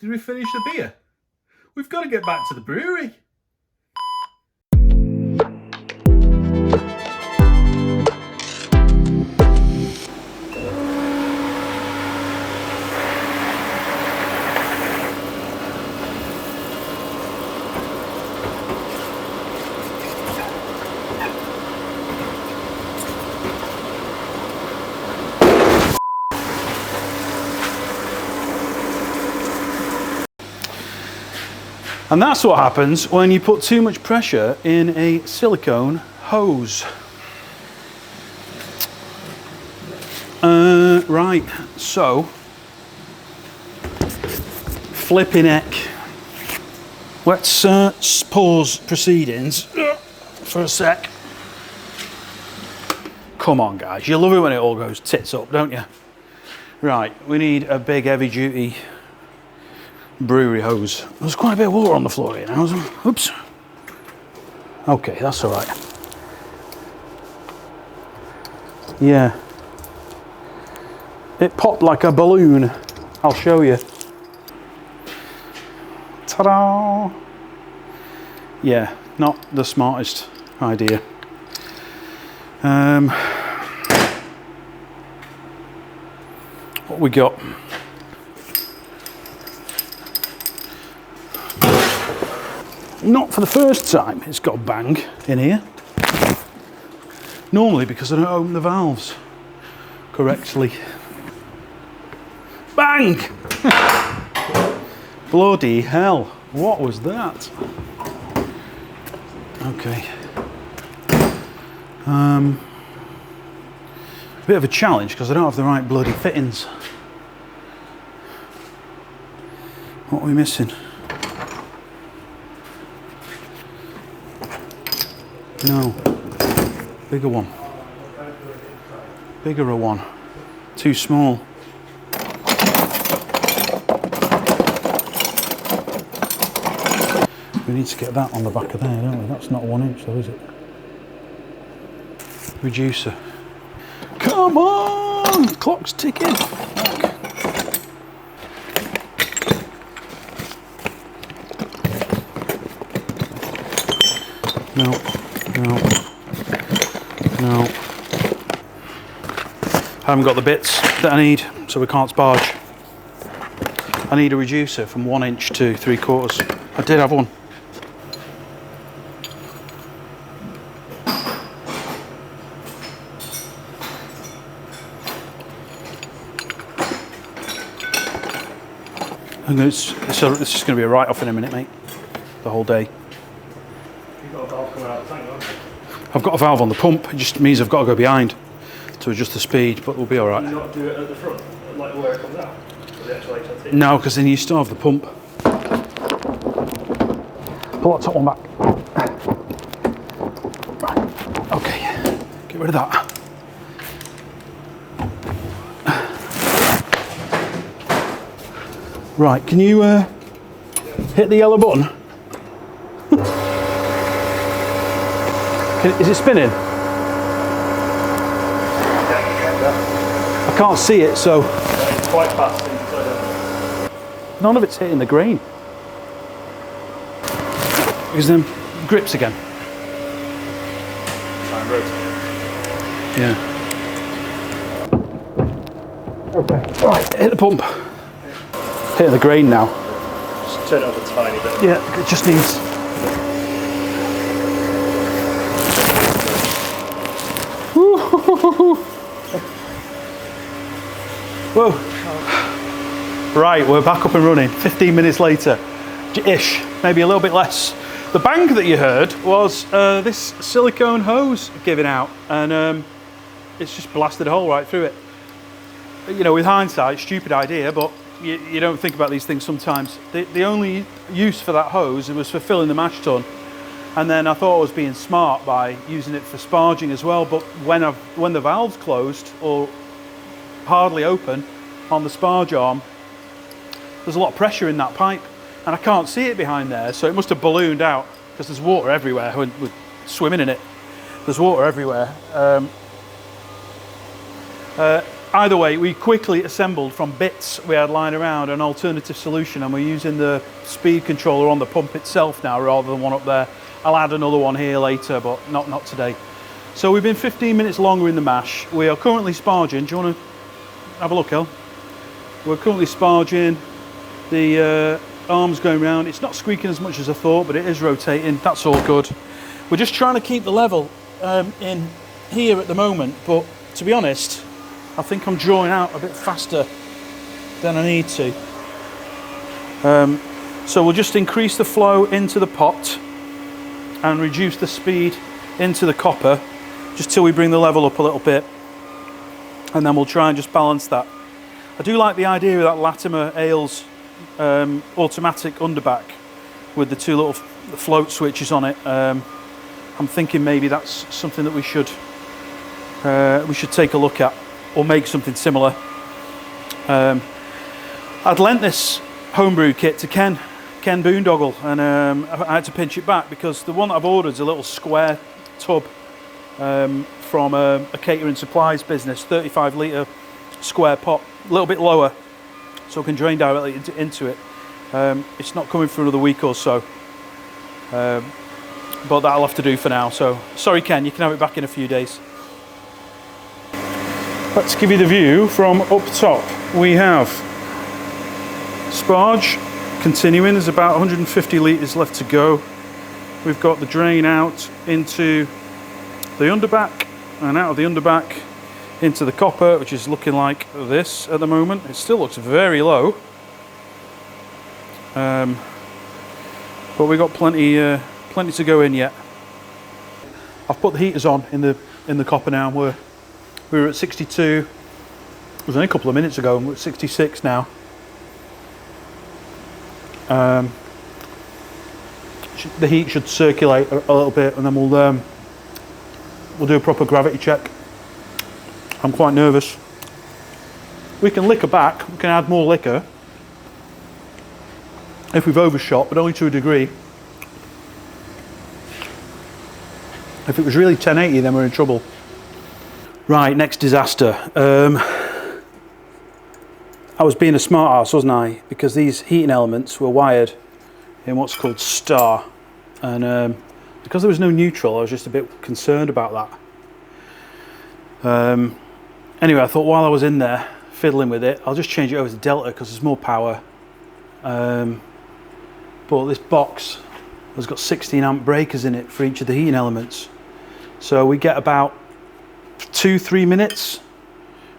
Did we finish the beer? We've got to get back to the brewery. And that's what happens when you put too much pressure in a silicone hose. Right, so, flipping heck. Let's pause proceedings for a sec. Come on guys, you love it when it all goes tits up, don't you? Right, we need a big heavy duty brewery hose. There's quite a bit of water on the floor here now. Oops. Okay, that's all right. Yeah. It popped like a balloon. I'll show you. Ta-da! Yeah, not the smartest idea. What we got? Not for the first time it's got a bang in here. Normally because I don't open the valves correctly. Bang! Bloody hell, what was that? Okay. A bit of a challenge because I don't have the right bloody fittings. What are we missing? No, bigger one. Bigger one. Too small. We need to get that on the back of there, don't we? That's not 1 inch though, is it? Reducer. Come on! Clock's ticking. No. I haven't got the bits that I need, so we can't sparge. I need a reducer from 1 inch to 3/4. I did have one. And it's just going to be a write-off in a minute, mate. The whole day. You've got a valve coming out of the tank, haven't you? I've got a valve on the pump. It just means I've got to go behind to adjust the speed, but we'll be all right. Can you not do it at the front, like where it comes out? Or the actual HLT? No, because then you still have the pump. Pull that top one back. Right. Okay. Get rid of that. Right, can you hit the yellow button? Is it spinning? I can't see it, so... It's quite fast inside. None of it's hitting the grain. Because then grips again. Try and rotate. Yeah. Okay. Right, hit the pump. Hitting the grain now. Just turn it up a tiny bit. Yeah, it just needs... Whoa. Right, we're back up and running. 15 minutes later, ish, maybe a little bit less. The bang that you heard was this silicone hose giving out, and it's just blasted a hole right through it. You know, with hindsight, stupid idea, but you don't think about these things sometimes. The only use for that hose was for filling the mash tun, and then I thought I was being smart by using it for sparging as well, but when the valve's closed or hardly open on the sparge arm, there's a lot of pressure in that pipe, and I can't see it behind there, so it must have ballooned out because there's water everywhere when we're swimming in it. There's water everywhere. either way, we quickly assembled from bits we had lying around an alternative solution, and we're using the speed controller on the pump itself now rather than one up there. I'll add another one here later, but not today. So we've been 15 minutes longer in the mash. We are currently sparging. Do you want to have a look, El? We're currently sparging. The arm's going round. It's not squeaking as much as I thought, but it is rotating. That's all good. We're just trying to keep the level in here at the moment, but to be honest, I think I'm drawing out a bit faster than I need to. So we'll just increase the flow into the pot and reduce the speed into the copper just till we bring the level up a little bit, and then we'll try and just balance that. I do like the idea of that Latimer Ales automatic underback with the two little float switches on it. I'm thinking maybe that's something that we should take a look at, or make something similar. I'd lent this homebrew kit to Ken Boondoggle, and I had to pinch it back because the one that I've ordered is a little square tub from a catering supplies business, 35 litre square pot, a little bit lower, so I can drain directly into it. It's not coming for another week or so, but that'll have to do for now. So sorry Ken, you can have it back in a few days. Let's give you the view from up top. We have sparge continuing. There's about 150 litres left to go. We've got the drain out into the underback, and out of the underback into the copper, which is looking like this at the moment. It still looks very low, but we've got plenty to go in yet. I've put the heaters on in the copper now. We were at 62. It was only a couple of minutes ago, and we're at 66 now. The heat should circulate a little bit, and then we'll do a proper gravity check. I'm quite nervous. We can liquor back. We can add more liquor if we've overshot, but only to a degree. If it was really 1080, then we're in trouble. Right, next disaster. I was being a smart ass, wasn't I? Because these heating elements were wired in what's called star, and because there was no neutral, I was just a bit concerned about that. Anyway, I thought while I was in there fiddling with it, I'll just change it over to delta because there's more power. But this box has got 16 amp breakers in it for each of the heating elements, so we get about 2-3 minutes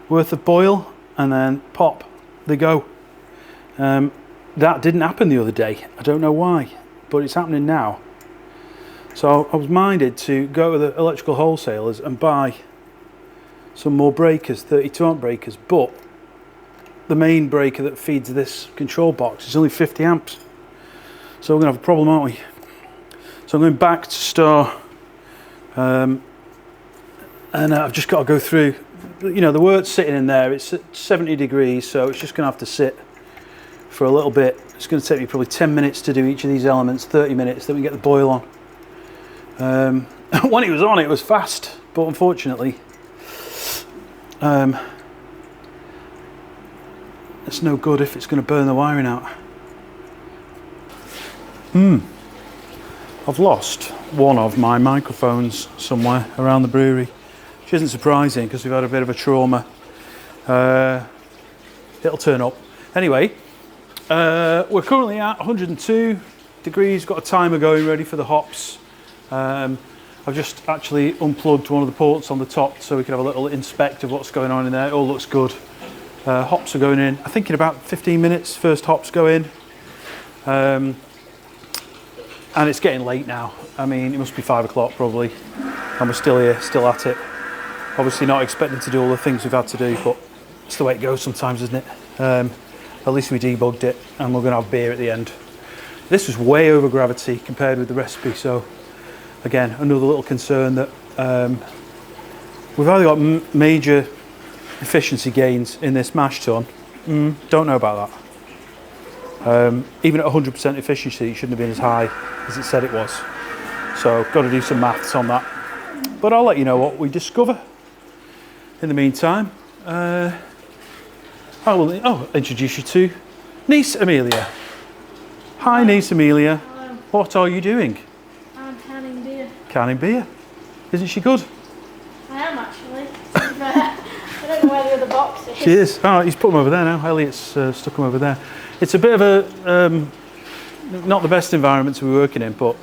worth of boil, and then pop, they go. That didn't happen the other day. I don't know why, but it's happening now. So I was minded to go to the electrical wholesalers and buy some more breakers, 32 amp breakers, but the main breaker that feeds this control box is only 50 amps. So we're gonna have a problem, aren't we? So I'm going back to star, and I've just got to go through, you know, the wort's sitting in there. It's at 70 degrees, so it's just going to have to sit for a little bit. It's going to take me probably 10 minutes to do each of these elements, 30 minutes, then we get the boil on. When it was on, it was fast, but unfortunately, it's no good if it's going to burn the wiring out. I've lost one of my microphones somewhere around the brewery, which isn't surprising because we've had a bit of a trauma. It'll turn up. Anyway, we're currently at 102 degrees, got a timer going ready for the hops. I've just actually unplugged one of the ports on the top so we can have a little inspect of what's going on in there. It all looks good. Hops are going in, I think in about 15 minutes, first hops go in. And it's getting late now. I mean, it must be 5 o'clock probably, and we're still here, still at it. Obviously not expecting to do all the things we've had to do, but it's the way it goes sometimes, isn't it? At least we debugged it, and we're gonna have beer at the end. This was way over gravity compared with the recipe, so again, another little concern that we've either got major efficiency gains in this mash tun. Don't know about that. Even at 100% efficiency, it shouldn't have been as high as it said it was. So got to do some maths on that. But I'll let you know what we discover. In the meantime, I'll introduce you to niece Amelia. Hi, niece Amelia. Hello. What are you doing? I'm canning beer. Canning beer. Isn't she good? I am actually. I don't know where the other box is. She is. Oh, he's put them over there now. Elliot's stuck them over there. It's a bit of a not the best environment to be working in, but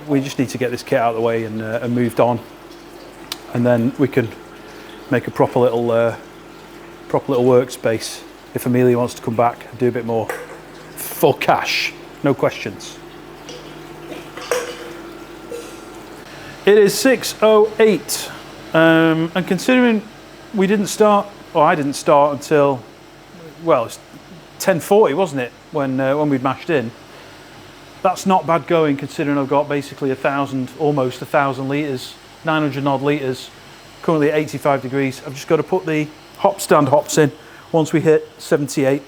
we just need to get this kit out of the way and moved on, and then we can make a proper little workspace if Amelia wants to come back and do a bit more for cash, no questions. It is 6:08, and considering we didn't start, or I didn't start until, well, it's 10:40, wasn't it, when we'd mashed in. That's not bad going, considering I've got basically almost 1,000 litres, 900 odd litres, currently at 85 degrees. I've just got to put the hop stand hops in once we hit 78.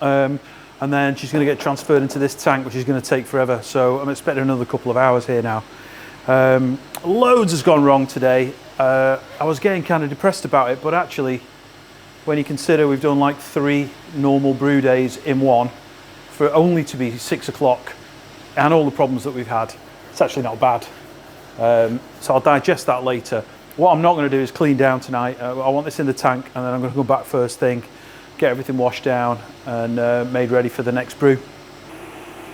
And then she's going to get transferred into this tank, which is going to take forever. So I'm expecting another couple of hours here now. Loads has gone wrong today. I was getting kind of depressed about it, but actually, when you consider we've done like 3 normal brew days in one, for only to be 6 o'clock, and all the problems that we've had, it's actually not bad. So I'll digest that later. What I'm not going to do is clean down tonight. I want this in the tank, and then I'm going to go back first thing, get everything washed down and made ready for the next brew.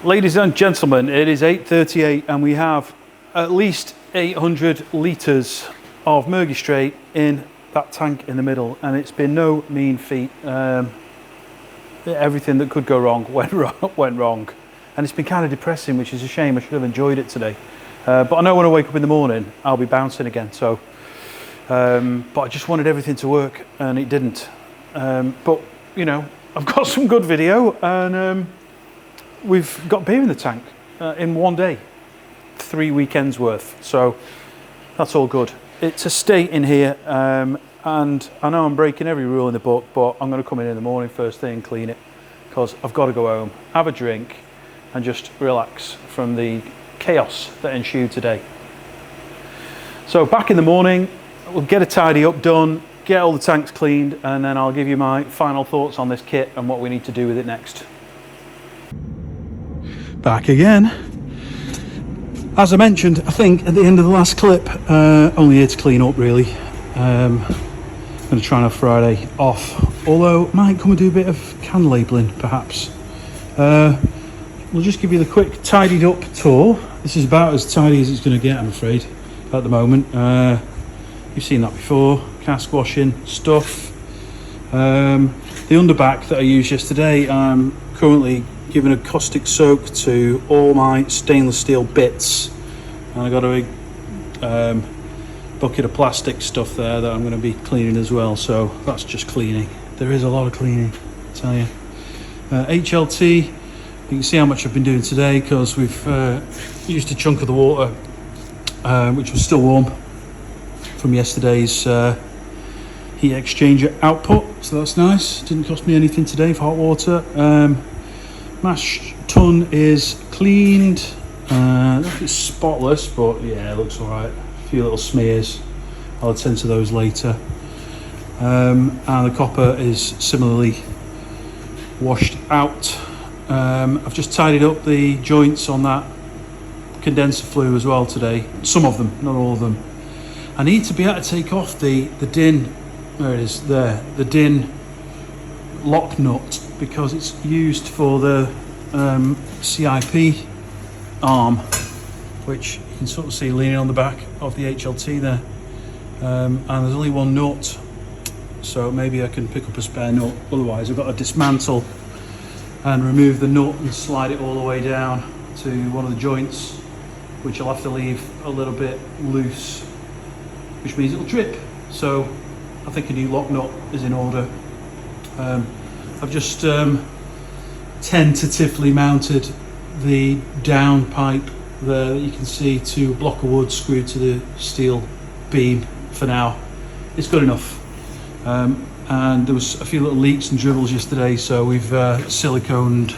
Ladies and gentlemen, it is 8:38 and we have at least 800 litres of Murgy Straight in that tank in the middle, and it's been no mean feat. Everything that could go wrong went wrong, and it's been kind of depressing, which is a shame. I should have enjoyed it today, but I know when I wake up in the morning I'll be bouncing again. So but I just wanted everything to work, and it didn't. But you know, I've got some good video, and we've got beer in the tank in one day, 3 weekends worth, so that's all good. It's a state in here, and I know I'm breaking every rule in the book, but I'm going to come in the morning first thing and clean it, because I've got to go home, have a drink and just relax from the chaos that ensued today. So back in the morning, we'll get a tidy up done, get all the tanks cleaned, and then I'll give you my final thoughts on this kit and what we need to do with it next. Back again. As I mentioned, I think at the end of the last clip, only here to clean up really. I'm going to try and have Friday off, although I might come and do a bit of can labelling perhaps. We'll just give you the quick tidied up tour. This is about as tidy as it's going to get, I'm afraid, at the moment. You've seen that before, cask washing stuff. The underback that I used yesterday, I'm currently giving a caustic soak to all my stainless steel bits, and I got a big bucket of plastic stuff there that I'm going to be cleaning as well, so that's just cleaning. There is a lot of cleaning, I tell you. HLT, you can see how much I've been doing today, because we've used a chunk of the water which was still warm from yesterday's heat exchanger output, so that's nice. Didn't cost me anything today for hot water. Mash tun is cleaned. It's spotless, but yeah, it looks all right. A few little smears. I'll attend to those later. And the copper is similarly washed out. I've just tidied up the joints on that condenser flue as well today. Some of them, not all of them. I need to be able to take off the DIN. There it is. There, the DIN lock nut, because it's used for the CIP arm, which you can sort of see leaning on the back of the HLT there, and there's only one nut, so maybe I can pick up a spare nut. Otherwise I've got to dismantle and remove the nut and slide it all the way down to one of the joints, which I'll have to leave a little bit loose, which means it'll drip. So I think a new lock nut is in order. I've just tentatively mounted the down pipe there that you can see to a block of wood screwed to the steel beam for now. It's good enough. And there was a few little leaks and dribbles yesterday, so we've siliconed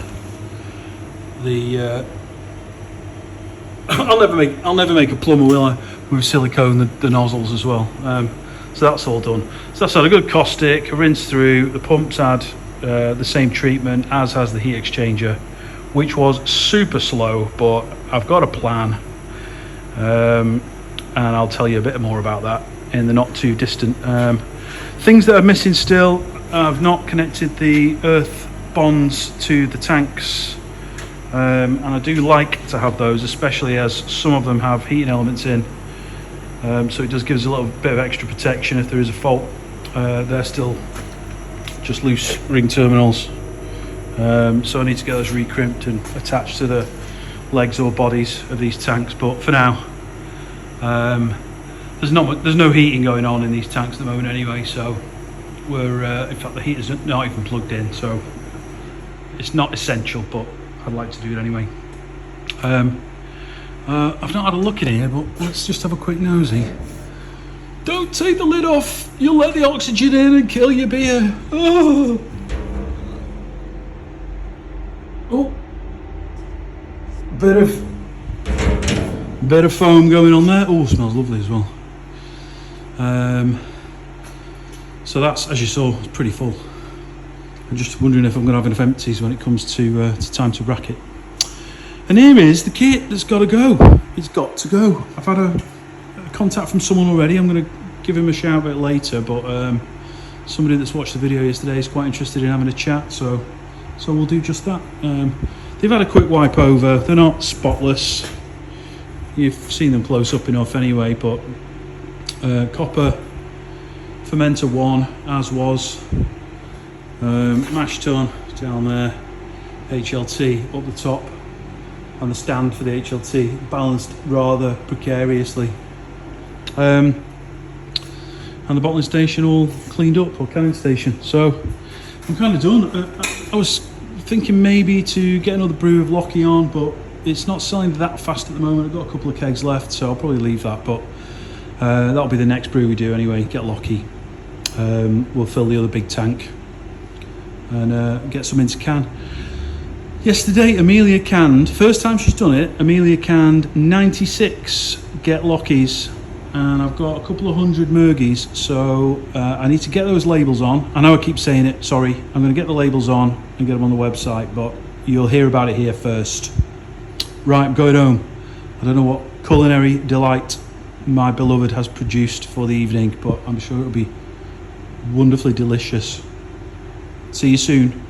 the I'll never make a plumber, will I? With silicone the nozzles as well. So that's all done. So that's had a good caustic, a rinse through. The pump's had the same treatment as has the heat exchanger, which was super slow, but I've got a plan. And I'll tell you a bit more about that in the not too distant. Things that are missing still, I've not connected the earth bonds to the tanks. And I do like to have those, especially as some of them have heating elements in. So it does give us a little bit of extra protection if there is a fault. They're still just loose ring terminals. So I need to get those recrimped and attached to the legs or bodies of these tanks. But for now, there's no heating going on in these tanks at the moment anyway. So we're in fact the heater's not even plugged in. So it's not essential, but I'd like to do it anyway. I've not had a look in here, but let's just have a quick nosy. Don't take the lid off. You'll let the oxygen in and kill your beer. Oh. Oh. Bit of foam going on there. Oh, smells lovely as well. So that's, as you saw, it's pretty full. I'm just wondering if I'm going to have enough empties when it comes to time to rack it. And here is the kit that's got to go. It's got to go. I've had a contact from someone already. I'm going to give him a shout a bit later, but somebody that's watched the video yesterday is quite interested in having a chat, so we'll do just that. They've had a quick wipe over. They're not spotless. You've seen them close up enough anyway, but copper fermenter 1 as was. Mash tun down there, HLT up the top, and the stand for the HLT balanced rather precariously. And the bottling station all cleaned up, or canning station. So I'm kind of done. I was thinking maybe to get another brew of Lockie on, but it's not selling that fast at the moment. I've got a couple of kegs left, so I'll probably leave that, but that'll be the next brew we do anyway, get Lockie. We'll fill the other big tank and get some into can. Yesterday, Amelia canned, first time she's done it, Amelia canned 96 Get Lockies, and I've got a couple of 100 Mergies, so I need to get those labels on. I know I keep saying it, sorry. I'm going to get the labels on and get them on the website, but you'll hear about it here first. Right, I'm going home. I don't know what culinary delight my beloved has produced for the evening, but I'm sure it'll be wonderfully delicious. See you soon.